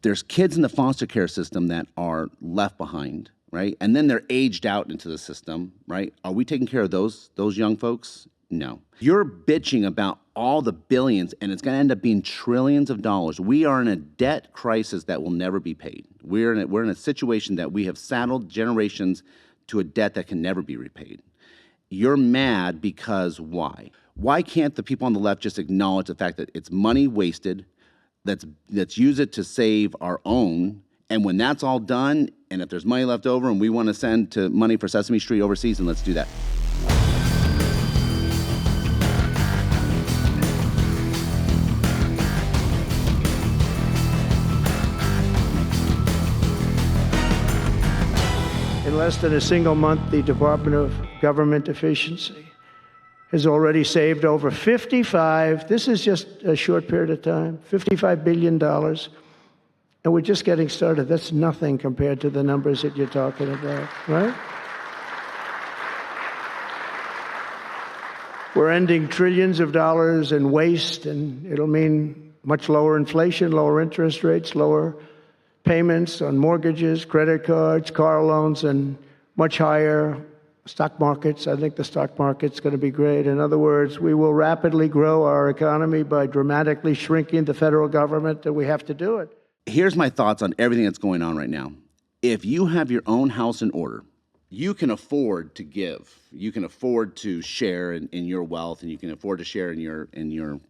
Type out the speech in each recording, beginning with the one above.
There's kids in the foster care system that are left behind, right? And then they're aged out into the system, right? Are we taking care of those young folks? No. You're bitching about all the billions, and it's going to end up being trillions of dollars. We are in a debt crisis that will never be paid. We're in a situation that we have saddled generations to a debt that can never be repaid. You're mad because why? Why can't the people on the left just acknowledge the fact that it's money wasted? Let's use it to save our own. And when that's all done, and if there's money left over and we want to send to money for Sesame Street overseas, then let's do that. In less than a single month, the Department of Government Efficiency has already saved over this is just a short period of time, $55 billion. And we're just getting started. That's nothing compared to the numbers that you're talking about, right? We're ending trillions of dollars in waste, and it'll mean much lower inflation, lower interest rates, lower payments on mortgages, credit cards, car loans, and much higher stock markets. I think the stock market's going to be great. In other words, we will rapidly grow our economy by dramatically shrinking the federal government, and we have to do it. Here's my thoughts on everything that's going on right now. If you have your own house in order, you can afford to give. You can afford to share in your wealth, and you can afford to share in your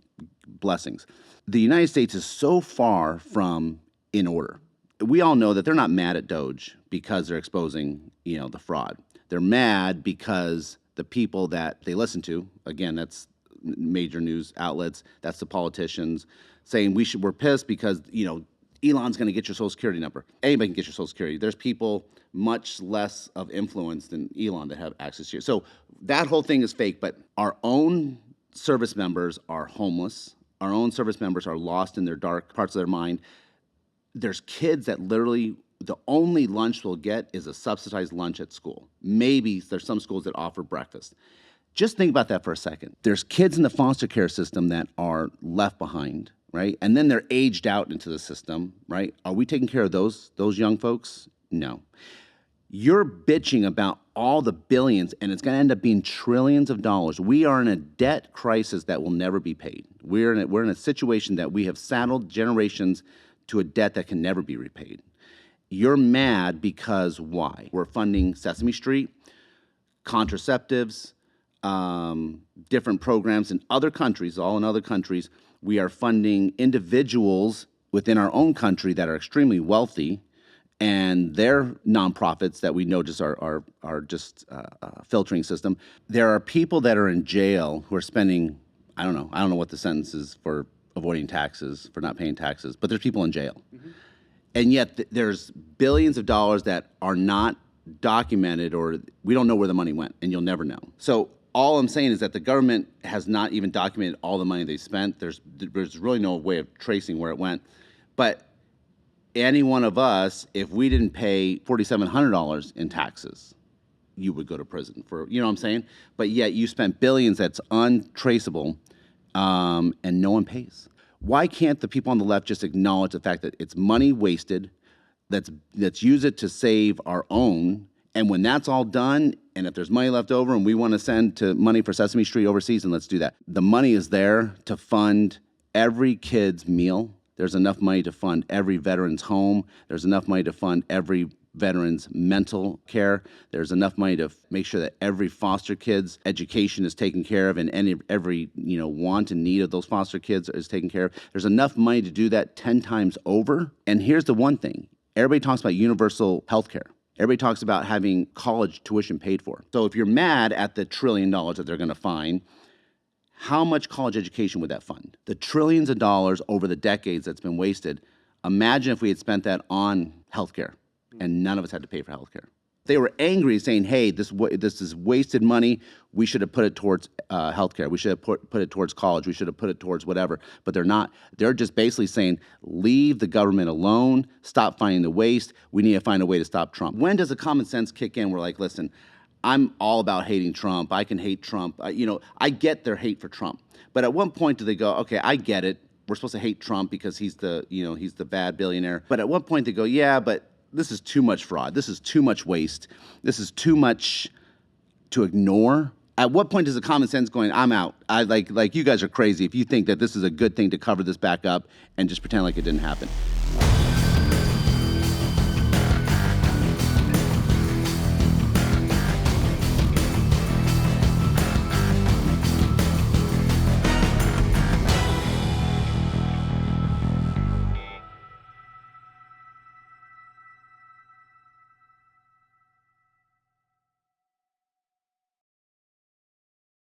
blessings. The United States is so far from in order. We all know that they're not mad at Doge because they're exposing, the fraud. They're mad because the people that they listen to, again, that's major news outlets, that's the politicians, saying we're pissed because, Elon's going to get your Social Security number. Anybody can get your Social Security. There's people much less of influence than Elon that have access to it. So that whole thing is fake, but our own service members are homeless. Our own service members are lost in their dark parts of their mind. There's kids that literally, the only lunch they'll get is a subsidized lunch at school. Maybe there's some schools that offer breakfast. Just think about that for a second. There's kids in the foster care system that are left behind, right? And then they're aged out into the system, right? Are we taking care of those young folks? No. You're bitching about all the billions, and it's going to end up being trillions of dollars. We are in a debt crisis that will never be paid. We're in a situation that we have saddled generations to a debt that can never be repaid. You're mad because why? We're funding Sesame Street, contraceptives, different programs in other countries, all in other countries. We are funding individuals within our own country that are extremely wealthy, and their nonprofits that we know just are just a filtering system. There are people that are in jail who are spending, I don't know what the sentence is for avoiding taxes, for not paying taxes, but there's people in jail. Mm-hmm. And yet there's billions of dollars that are not documented, or we don't know where the money went, and you'll never know. So all I'm saying is that the government has not even documented all the money they spent. There's really no way of tracing where it went. But any one of us, if we didn't pay $4,700 in taxes, you would go to prison for, you know what I'm saying? But yet you spent billions that's untraceable, and no one pays. Why can't the people on the left just acknowledge the fact that it's money wasted? Let's use it to save our own. And when that's all done, and if there's money left over and we want to send to money for Sesame Street overseas, then let's do that. The money is there to fund every kid's meal. There's enough money to fund every veteran's home. There's enough money to fund every veterans' mental care. There's enough money to make sure that every foster kid's education is taken care of, and every want and need of those foster kids is taken care of. There's enough money to do that 10 times over. And here's the one thing. Everybody talks about universal health care. Everybody talks about having college tuition paid for. So if you're mad at the $1 trillion that they're going to find, how much college education would that fund? The trillions of dollars over the decades that's been wasted. Imagine if we had spent that on healthcare, and none of us had to pay for healthcare. They were angry, saying, hey, this is wasted money. We should have put it towards healthcare. We should have put it towards college. We should have put it towards whatever. But they're not. They're just basically saying, leave the government alone. Stop finding the waste. We need to find a way to stop Trump. When does the common sense kick in? We're like, listen, I'm all about hating Trump. I can hate Trump. I get their hate for Trump. But at one point do they go, okay, I get it. we're supposed to hate Trump because he's the, he's the bad billionaire. But at what point they go, yeah, but this is too much fraud. This is too much waste. This is too much to ignore. At what point does the common sense going, I'm out? I like you guys are crazy if you think that this is a good thing to cover this back up and just pretend like it didn't happen.